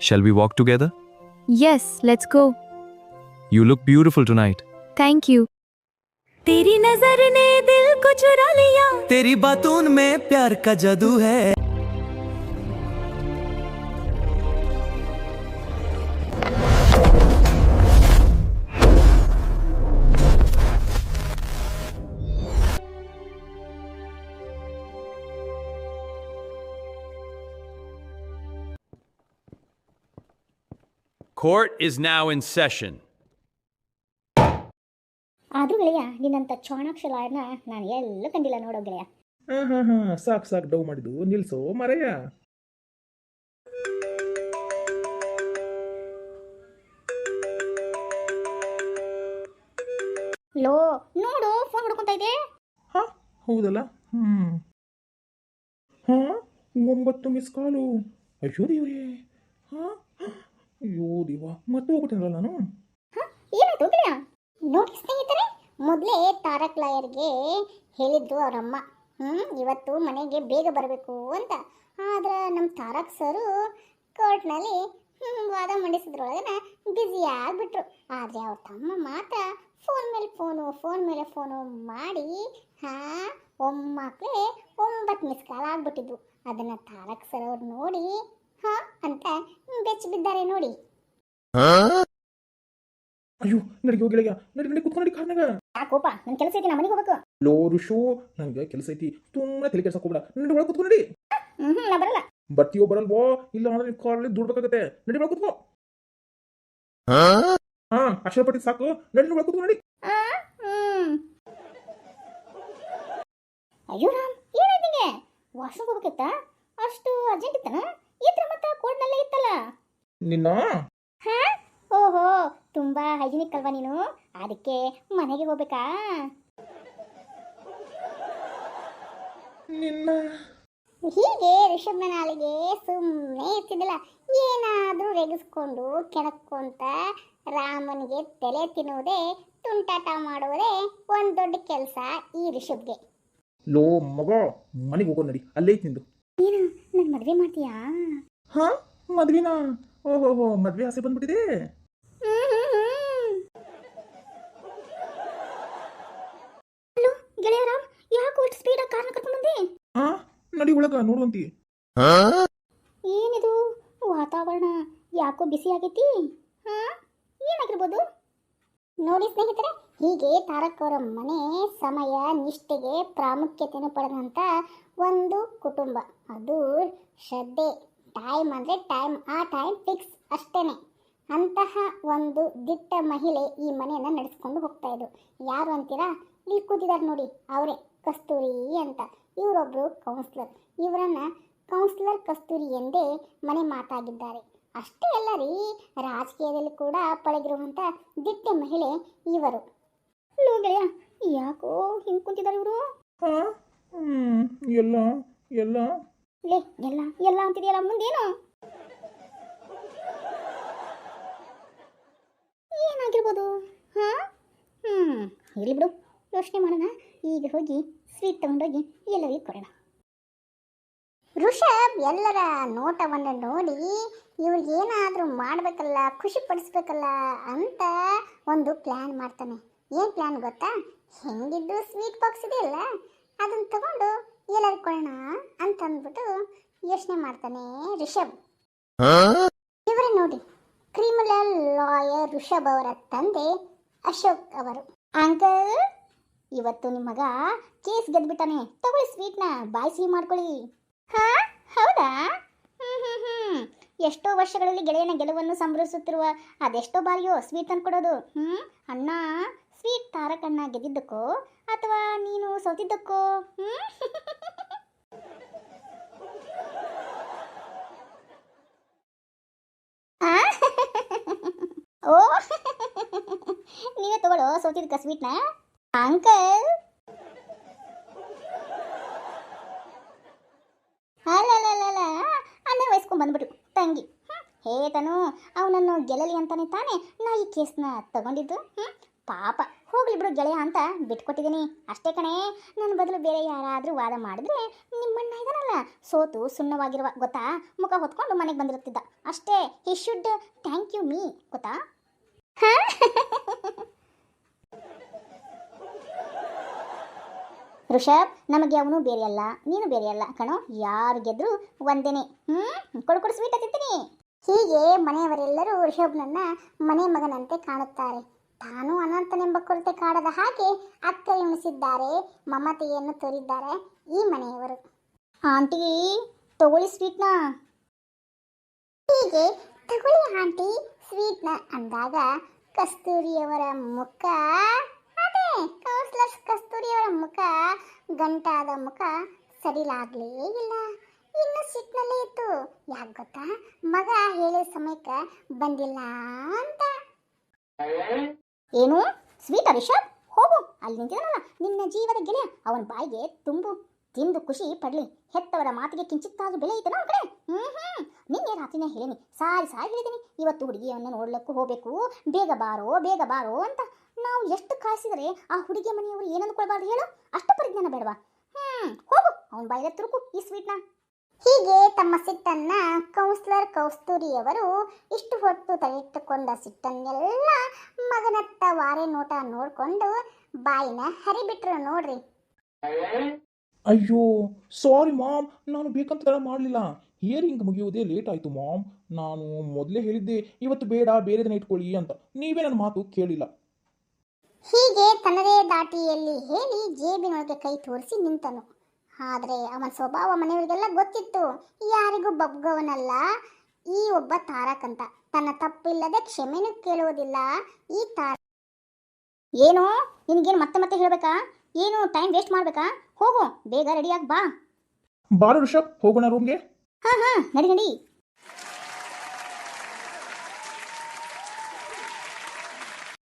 Shall we walk together? Yes, let's go. You look beautiful tonight. Thank you. तेरी नजर ने दिल को चुरा लिया. तेरी बातों में प्यार का जादू है. Court is now in session. ಆದ್ರೂ ಗೆಳೆಯ ನಿನ್ನಂಥ ಚಾಣಾಕ್ಷಲಾಯನ ನಾನು ಎಲ್ಲೂ ಕಂಡಿಲ್ಲ ನೋಡೋ ಗೆಳೆಯ. ಸಾಕು ಡೌ ಮಾಡಿದ್ದು ನಿಲ್ಸೋ ಮರೆಯ. ಲೋ ನೋಡು, ಫೋನ್ ಹುಡ್ಕೊಂತ ಇದೆ. ಹೌದಲ್ಲ. ಹಾ 9 ಮಿಸ್ ಕಾಲು. ಅಯ್ಯೋ ದೇವ್ರೇ. ಅಯ್ಯೋ ದೇವ, ಮತ್ತೆ ಹೋಗ್ಬಿಟ್ಟೇನಲ್ಲ ನಾನು. ಏನಾಯ್ತು ಗೆಳೆಯ? ನೋಡಿ ಸ್ನೇಹಿತರೆ, ಮೊದಲೇ ತಾರಕ್ ಲಾಯರ್ಗೆ ಹೇಳಿದ್ರು ಅವರಮ್ಮ, ಇವತ್ತು ಮನೆಗೆ ಬೇಗ ಬರಬೇಕು ಅಂತ. ಆದ್ರೆ ನಮ್ಮ ತಾರಕ್ ಸರು ಕೋರ್ಟ್ನಲ್ಲಿ ವಾದ ಮಂಡಿಸಿದ್ರೊಳಗನ ಬ್ಯುಸಿ ಆಗಿಬಿಟ್ರು. ಆದರೆ ಅವ್ರ ತಮ್ಮ ಮಾತ್ರ ಫೋನ್ ಮೇಲೆ ಫೋನು ಮಾಡಿ ಒಮ್ಮಕ್ಕಳೇ 9 ಮಿಸ್ ಕಾಲ್ ಆಗ್ಬಿಟ್ಟಿದ್ವು. ಅದನ್ನು ತಾರಕ್ ಸರ್ ಅವ್ರು ನೋಡಿ ಅಂತ ಬೆಚ್ಚಿ ಬಿದ್ದಾರೆ ನೋಡಿ. ಅಯ್ಯೋ ನಡಿಗೆ ಹೋಗಿಳೆಯ, ನಡಿ ಕುತ್ಕೊಂಡು ಕಾರ್ನಾಗ. ಯಾಕೋಪ, ನನ್ನ ಕೆಲಸ ಐತಿ, ನಾ ಮನೆಗೆ ಹೋಗ್ಬೇಕು. ಲೋ ಋಷು, ನನಗೆ ಕೆಲಸ ಐತಿ, ತುಂಬಾ ತಲೆ ಕೆಲ್ಸಕ್ಕೆ ಹೋಗ್ಬೇಡ. ನಡಿ ಒಳಗೆ ಕುತ್ಕೊಂಡು ನಡಿ. ನಾ ಬರಲ್ಲ. ಬರ್ತೀಯೋ ಬರಲ್ವೋ? ಇಲ್ಲ ಅಂದ್ರೆ ನಿನ್ ಕಾಲಲ್ಲಿ ದುಡ್ಬೇಕಾಗತ್ತೆ. ನಡಿ ಒಳಗೆ ಕುತ್ಕೋ. ಅಕ್ಷರ ಪಟ್ಟಿ ಸಾಕು, ನಡಿ ಒಳಗೆ ಕುತ್ಕೊ ನಡಿ. ಅಯ್ಯೋ ರಾಮ್, ಏನಾಯ್ತು ನಿಂಗೆ? ವಾಶ್ರೂಮ್ ಹೋಗ್ಬೇಕಿತ್ತ? ಅಷ್ಟು ಅರ್ಜೆಂಟ್ ಇತ್ತನ? ಇದ್ರ ಮತ್ತೆ ಕೋರ್ಟ್ನಲ್ಲೇ ಇತ್ತಲ್ಲ. ನಿನ್ನ ಓಹೋ, ತುಂಬಾ ಹೈಜಿನಿಕ್ ಅಲ್ವಾ ನೀನು? ಅದಕ್ಕೆ ಮನೆಗೆ ಹೋಗ್ಬೇಕಾ? ನಿನ್ನ ಹೀಗೆ ರಿಷಬ್ನ ನಾಲಿಗೆ ಸುಮ್ಮನೆ ಇರ್ತಿದ್ದಿಲ್ಲ. ಏನಾದ್ರೂ ರೆಗಿಸ್ಕೊಂಡು ಕೆಣಕೊಂತ ರಾಮನಿಗೆ ತಲೆ ತಿನ್ನುವುದೇ, ತುಂಟಾಟ ಮಾಡುವುದೇ ಒಂದು ದೊಡ್ಡ ಕೆಲಸ ಈ ರಿಷಬ್ಗೆ. ಲೋ ಮಗ, ಮನೆಗೆ ಹೋಗೋ ನಡಿ, ಅಲ್ಲೇ ಐತಿ ನಿಂದು. ಏನು, ನನ್ನ ಮದುವೆ ಮಾಡ್ತೀಯಾ? ಮದ್ವಿನಾ? ಓಹೋ, ಮದ್ವೆ ಆಸೆ ಬಂದ್ಬಿಟ್ಟಿದೆ. ಹಲೋ ಗೆಳೆಯ ರಾಮ್, ಯಾಕೆ ಅಷ್ಟು ಸ್ಪೀಡಾಗಿ ಕಾರ್ನ ಕರ್ಕೊಂಡ್ ಬಂದೆ? ನಡಿ ಒಳಗ ನೋಡುವಂತಿ. ಏನಿದು ವಾತಾವರಣ ಯಾಕೋ ಬಿಸಿ ಆಗೈತಿ? ಏನಾಗಿರ್ಬೋದು? ನೋಡಿ ಸ್ನೇಹಿತರೆ, ಹೀಗೆ ತಾರಕ್ ಅವರ ಮನೆ ಸಮಯ ನಿಷ್ಠೆಗೆ ಪ್ರಾಮುಖ್ಯತೆಯನ್ನು ಪಡೆದಂಥ ಒಂದು ಕುಟುಂಬ. ಅದು ಶ್ರದ್ಧೆ, ಟೈಮ್ ಅಂದರೆ ಟೈಮ್, ಆ ಟೈಮ್ ಫಿಕ್ಸ್ ಅಷ್ಟೇನೆ. ಅಂತಹ ಒಂದು ದಿಟ್ಟ ಮಹಿಳೆ ಈ ಮನೆಯನ್ನು ನಡೆಸ್ಕೊಂಡು ಹೋಗ್ತಾ ಇದ್ರು. ಯಾರು ಅಂತೀರಾ? ಇಲ್ಲಿ ಕೂತಿದ್ದಾರೆ ನೋಡಿ, ಅವರೇ ಕಸ್ತೂರಿ ಅಂತ. ಇವರೊಬ್ಬರು ಕೌನ್ಸಿಲರ್. ಇವರನ್ನು ಕೌನ್ಸಿಲರ್ ಕಸ್ತೂರಿ ಎಂದೇ ಮನೆ ಮಾತಾಗಿದ್ದಾರೆ. ಅಷ್ಟೇ ಅಲ್ಲ ರೀ, ರಾಜಕೀಯದಲ್ಲಿ ಕೂಡ ಪಳಗಿರುವಂಥ ದಿಟ್ಟ ಮಹಿಳೆ ಇವರು. ಗೆಳೆಯ, ಯಾಕೋ ಹಿಂಗೆ ಕುಂತಿದ್ದಾರೆ ಇವರು? ಎಲ್ಲ ಎಲ್ಲ ಲೇ, ಎಲ್ಲ ಅಂತಿದೆಯಲ್ಲ, ಮುಂದೇನು ಏನಾಗಿರ್ಬೋದು? ಇರಲಿ ಬಿಡು, ಯೋಚನೆ ಮಾಡೋಣ. ಈಗ ಹೋಗಿ ಸ್ವೀಟ್ ತಗೊಂಡೋಗಿ ಎಲ್ಲರಿಗೂ ಕೊಡೋಣ. ಋಷಭ್ ಎಲ್ಲರ ನೋಟವನ್ನು ನೋಡಿ ಇವ್ರಿಗೇನಾದರೂ ಮಾಡಬೇಕಲ್ಲ, ಖುಷಿ ಪಡಿಸ್ಬೇಕಲ್ಲ ಅಂತ ಒಂದು ಪ್ಲ್ಯಾನ್ ಮಾಡ್ತಾನೆ. ಏನು ಪ್ಲ್ಯಾನ್ ಗೊತ್ತಾ? ಹೆಂಗಿದ್ದು ಸ್ವೀಟ್ ಬಾಕ್ಸ್ ಇದೆಯಲ್ಲ, ಅದನ್ನು ತಗೊಂಡು ಎಲ್ಲರಿಗೂ ಕೊಡೋಣ ಅಂತ ಅಂದ್ಬಿಟ್ಟು ಯೋಚನೆ ಮಾಡ್ತಾನೆ ರಿಷಬ್. ಇವರೇ ನೋಡಿ, ಕ್ರಿಮಿನಲ್ ಲಾಯರ್ ರಿಷಬ್ ಅವರ ತಂದೆ ಅಶೋಕ್ ಅವರು. ಅಂಕಲ್, ಇವತ್ತು ನಿಮ್ಮ ಮಗ ಕೇಸ್ ಗೆದ್ಬಿಟ್ಟಾನೆ, ತಗೊಳ್ಳಿ ಸ್ವೀಟ್ನ, ಬಾಯಿ ಸಿಹಿ ಮಾಡ್ಕೊಳ್ಳಿ. ಹೌದಾ? ಎಷ್ಟೋ ವರ್ಷಗಳಲ್ಲಿ ಗೆಳೆಯನ ಗೆಲುವನ್ನು ಸಂಭ್ರಮಿಸುತ್ತಿರುವ ಅದೆಷ್ಟೋ ಬಾರಿಯೋ ಸ್ವೀಟ್ ತಂದ್ಕೊಡೋದು. ಅಣ್ಣ, ಸ್ವೀಟ್ ತಾರಕಣ್ಣ ಗೆದ್ದಿದ್ದಕ್ಕೋ ಅಥವಾ ನೀನು ಸೋತಿದ್ದಕ್ಕೋ? ಓ, ನೀವೇ ತಗೊಳ್ಳೋ ಸೋತಿದ್ದಕ್ಕ ಸ್ವೀಟ್ನ. ಅಂಕಲ್, ಅಲ್ಲ ಅನ್ನ ವಹಿಸ್ಕೊಂಡು ಬಂದ್ಬಿಟ್ಟು ತಂಗಿ. ತನು ಅವನನ್ನು ಗೆಲ್ಲಲಿ ಅಂತಾನೆ ತಾನೇ ನಾ ಈ ಕೇಸ್ನ ತಗೊಂಡಿದ್ದು. ಪಾಪ ಹೋಗ್ಲಿ ಬಿಡು ಗೆಳೆಯ ಅಂತ ಬಿಟ್ಕೊಟ್ಟಿದ್ದೀನಿ ಅಷ್ಟೇ ಕಣೇ. ನನ್ನ ಬದಲು ಬೇರೆ ಯಾರಾದರೂ ವಾದ ಮಾಡಿದ್ರೆ ನಿಮ್ಮಣ್ಣ ಇದಾನಲ್ಲ ಸೋತು ಸುಣ್ಣವಾಗಿರುವ ಗೊತ್ತಾ, ಮುಖ ಹೊತ್ಕೊಂಡು ಮನೆಗೆ ಬಂದಿರುತ್ತಿದ್ದ ಅಷ್ಟೇ. He should thank you me ಗೊತ್ತಾ. ಋಷಭ್, ನಮಗೆ ಅವನು ಬೇರೆ ಅಲ್ಲ ನೀನು ಬೇರೆ ಅಲ್ಲ ಕಣೋ, ಯಾರು ಗೆದ್ರು ಒಂದೇನೆ. ಕೊಡು ಸ್ವೀಟ್ ತಿಂತೀನಿ. ಹೀಗೆ ಮನೆಯವರೆಲ್ಲರೂ ಋಷಭ್ನನ್ನ ಮನೆ ಮಗನಂತೆ ಕಾಣುತ್ತಾರೆ. ತಾನು ಅನಂತನೆಂಬ ಕೊರತೆ ಕಾಡದ ಹಾಗೆ ಅಕ್ಕರೆ ಉಣಿಸಿದ್ದಾರೆ, ಮಮತೆಯನ್ನು ತೋರಿದ್ದಾರೆ ಈ ಮನೆಯವರು. ಆಂಟಿ ತಗೊಳ್ಳಿ ಸ್ವೀಟ್ನ. ಹೀಗೆ ತಗೊಳ್ಳಿ ಆಂಟಿ ಸ್ವೀಟ್ನ ಅಂದಾಗ ಕಸ್ತೂರಿಯವರ ಮುಖ, ಅದೇ ಕೌನ್ಸಿಲರ್ಸ್ ಕಸ್ತೂರಿಯವರ ಮುಖ, ಗಂಟಾದ ಮುಖ ಸಡಿಲಾಗ್ಲೇ ಇಲ್ಲ. ಇನ್ನು ಸಿಟ್ನಲ್ಲೇ ಇತ್ತು. ಯಾಕೆ ಗೊತ್ತಾ, ಮಗ ಹೇಳಿದ ಸಮಯಕ್ಕೆ ಬಂದಿಲ್ಲ ಅಂತ. ಏನು ಸ್ವೀಟ್ ರಿಷಬ್, ಹೋಗು ಅಲ್ಲಿ ನಿಂತಿದ್ದಾನಲ್ಲ ನಿನ್ನ ಜೀವದ ಗೆಳೆಯ, ಅವನ ಬಾಯಿಗೆ ತುಂಬು, ತಿಂದು ಖುಷಿ ಪಡ್ಲಿ. ಹೆತ್ತವರ ಮಾತಿಗೆ ಕಿಂಚಿತ್ತಾದ್ರೂ ಬೆಲೆ ಐತೆ ನಮ್ಮ ಕಡೆ. ನಿನ್ನೆ ರಾತ್ರಿನೇ ಹೇಳೀನಿ, ಸಾರಿ ಹೇಳಿದ್ದೀನಿ, ಇವತ್ತು ಹುಡುಗಿಯನ್ನು ನೋಡ್ಲಿಕ್ಕೂ ಹೋಗಬೇಕು, ಬೇಗ ಬಾರೋ ಅಂತ. ನಾವು ಎಷ್ಟು ಕಾಯಿಸಿದರೆ ಆ ಹುಡುಗಿಯ ಮನೆಯವರು ಏನಂದ್ಕೊಳ್ಬಾರ್ದು ಹೇಳು, ಅಷ್ಟು ಪರಿಜ್ಞಾನ ಬೇಡವಾ? ಹೋಗು ಅವನ ಬಾಯಿಗೆ ತುರುಕು ಈ ಸ್ವೀಟ್ನ. ಹೀಗೆ ತಮ್ಮ ಸಿಟ್ಟನ್ನ ಕೌನ್ಸಿಲರ್ ಕಸ್ತೂರಿಯವರು ಇಷ್ಟು ಹೊತ್ತು ತಡೆಯಿಟ್ಟುಕೊಂಡ ಸಿಟ್ಟನ್ನೆಲ್ಲ ಮಗನತ್ತ ವಾರೆ ನೋಟ ನೋಡ್ಕೊಂಡು ಬಾಯಿನ ಹರಿಬಿಟ್ರು ನೋಡ್ರಿ. ಅಯ್ಯೋ ಸಾರಿ ಮಾಮ್, ನಾನು ಬೇಕಂತ ತಡ ಮಾಡಲಿಲ್ಲ. ಹಿಯರಿಂಗ್ ಮುಗಿಯುವುದೇ ಲೇಟ್ ಆಯಿತು ಮಾಮ್. ನಾನು ಮೊದಲೇ ಹೇಳಿದ್ದೆ ಇವತ್ತು ಬೇಡ, ಬೇರೆ ದಿನ ಇಟ್ಕೊಳ್ಳಿ ಅಂತ. ನೀವೇ ನನ್ನ ಮಾತು ಕೇಳಿಲ್ಲ. ಹೀಗೆ ತನ್ನದೇ ದಾಟಿಯಲ್ಲಿ ಹೇಳಿ ಜೇಬಿನೊಳಗೆ ಕೈ ತೋರಿಸಿ ನಿಂತನು. ಆದರೆ ಅವನ ಸ್ವಭಾವ ಮನೆಯವರಿಗೆಲ್ಲ ಗೊತ್ತಿತ್ತು. ಯಾರಿಗೂ ಬಗ್ಗವನಲ್ಲ ಈ ಒಬ್ಬ ತಾರಕ್ ಅಂತ. ತನ್ನ ತಪ್ಪಿಲ್ಲದೆ ಕ್ಷಮೆನೂ ಕೇಳುವುದಿಲ್ಲ ಈ ತಾರಕ್. ಏನು ನಿನಗೇನು ಮತ್ತೆ ಹೇಳಬೇಕಾ? ಏನು ಟೈಮ್ ವೇಸ್ಟ್ ಮಾಡಬೇಕಾ? ಹೋಗು ಬೇಗ ರೆಡಿಯಾಗಿ ಬಾ. ಬಾರು ಋಷಭ್, ಹೋಗೋಣ ರೂಮ್ಗೆ. ನಡಿ